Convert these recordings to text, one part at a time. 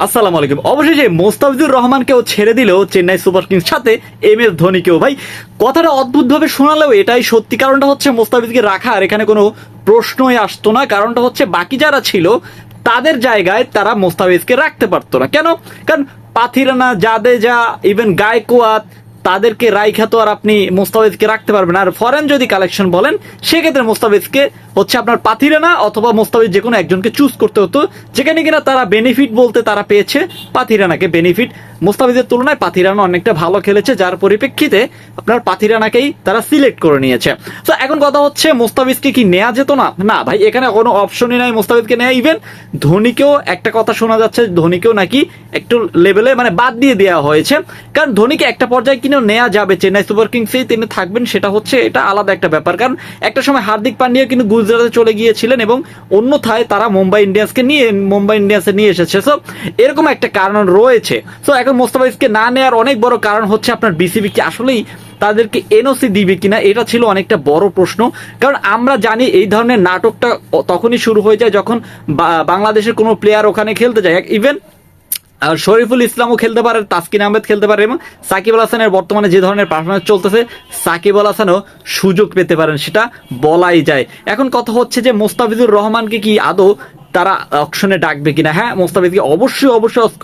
আসসালামু আলাইকুম। অবশেষে মোস্তাফিজুর রহমানকেও ছেড়ে দিল চেন্নাই সুপার কিংস, সাথে MS ধোনিকেও। ভাই, কথাটা অদ্ভুতভাবে শোনালেও এটাই সত্যি। কারণটা হচ্ছে মোস্তাফিজকে রাখা আর এখানে কোনো প্রশ্নই আসতো না। কারণটা হচ্ছে বাকি যারা ছিল তাদের জায়গায় তারা মোস্তাফিজকে রাখতে পারতো না। কেন? কারণ পাথিরানা, জাদেজা, ইভেন গায়কোয়াদ, তাদেরকে রাইখা তো আর আপনি মোস্তাফিজকে রাখতে পারবেন। আর ফরেন যদি কালেকশন বলেন, সেক্ষেত্রে মোস্তাফিজকে হচ্ছে আপনার পাথিরানা অথবা মোস্তাফিজ যে কোনো একজনকে চুজ করতে হতো, যেখানে কিনা তারা বেনিফিট বলতে তারা পেয়েছে পাথিরানাকে। বেনিফিট মোস্তাফিজের তুলনায় পাথিরানা অনেকটা ভালো খেলেছে, যার পরিপ্রেক্ষিতে আপনার পাথিরানাকেই তারা সিলেক্ট করে নিয়েছে। তো এখন কথা হচ্ছে মোস্তাফিজকে কি নেওয়া যেত না? না ভাই, এখানে কোনো অপশনই নাই মোস্তাফিজকে নেওয়া। ইভেন ধোনিকেও একটা কথা শোনা যাচ্ছে, ধোনিকেও নাকি একটু লেভেলে মানে বাদ দিয়ে দেওয়া হয়েছে। কারণ ধোনিকে একটা পর্যায়ে কিনেও নেওয়া যাবে, চেন্নাই সুপার কিংসেই তিনি থাকবেন, সেটা হচ্ছে এটা আলাদা একটা ব্যাপার। কারণ একটা সময় হার্দিক পান্ডিয়া কিন্তু গুজরাটে চলে গিয়েছিলেন এবং অন্যথায় তারা মুম্বাই ইন্ডিয়ান্সে নিয়ে এসেছে। সো এরকম একটা কারণ রয়েছে। সো এখন মোস্তাফিজকে না নেওয়ার অনেক বড় কারণ হচ্ছে আপনার বিসিবি কি আসলেই তাদেরকে এনওসি দিবে কিনা, এটা ছিল অনেকটা বড় প্রশ্ন। কারণ আমরা জানি এই ধরনের নাটকটা তখনই শুরু হয়ে যায় যখন বাংলাদেশের কোনো প্লেয়ার ওখানে খেলতে যায়। ইভেন আর শরীফুল ইসলামও খেলতে পারে, তাসকিন আহমেদ খেলতে পারে, এবং সাকিব আল হাসানের বর্তমানে যে ধরনের পারফরমেন্স চলতেছে, সাকিব আল হাসানও সুযোগ পেতে পারেন, সেটা বলাই যায়। এখন কথা হচ্ছে যে মোস্তাফিজুর রহমানকে কি আদৌ তারা অকশনে ডাকবে কিনা? হ্যাঁ, মোস্তাফিজকে অবশ্যই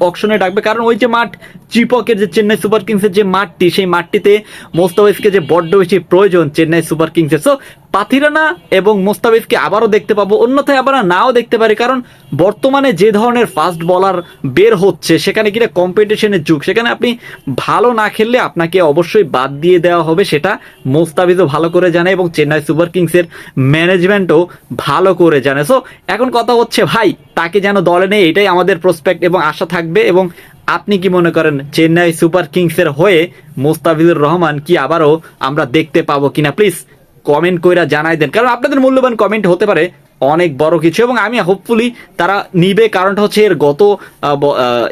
অকশনে ডাকবে। কারণ ওই যে মাঠ, চিপকের যে চেন্নাই সুপার কিংসের যে মাঠটি, সেই মাঠটিতে মোস্তাফিজকে যে বড্ড বেশি প্রয়োজন চেন্নাই সুপার কিংসের। সো পাথিরানা এবং মোস্তাফিজকে আবারও দেখতে পাবো, অন্যথায় আবার নাও দেখতে পারি। কারণ বর্তমানে যে ধরনের ফাস্ট বলার বের হচ্ছে, সেখানে কিনা কম্পিটিশনের যুগ, সেখানে আপনি ভালো না খেললে আপনাকে অবশ্যই বাদ দিয়ে দেওয়া হবে, সেটা মোস্তাফিজও ভালো করে জানে এবং চেন্নাই সুপার কিংসের ম্যানেজমেন্টও ভালো করে জানে। সো এখন কথা হচ্ছে ভাই, তাকে যেন দলে নেই, এটাই আমাদের প্রসপেক্ট এবং আশা থাকবে। এবং আপনি কি মনে করেন চেন্নাই সুপার কিংসের হয়ে মোস্তাফিজুর রহমান কি আবারও আমরা দেখতে পাবো কিনা? প্লিজ কমেন্ট কইরা জানাই দেন, কারণ আপনাদের মূল্যবান কমেন্ট হতে পারে অনেক বড় কিছু। এবং আমি হোপফুলি তারা নিবে, কারণটা হচ্ছে এর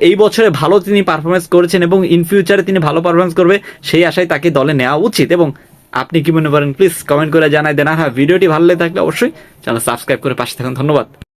এই বছরে ভালো তিনি পারফরমেন্স করেছেন এবং ইন ফিউচারে তিনি ভালো পারফরমেন্স করবে, সেই আশায় তাকে দলে নেওয়া উচিত। এবং আপনি কি মনে করেন প্লিজ কমেন্ট করে জানাই দেন। আর হ্যাঁ, ভিডিওটি ভালো লেগে থাকলে অবশ্যই চ্যানেল সাবস্ক্রাইব করে পাশে থাকুন। ধন্যবাদ।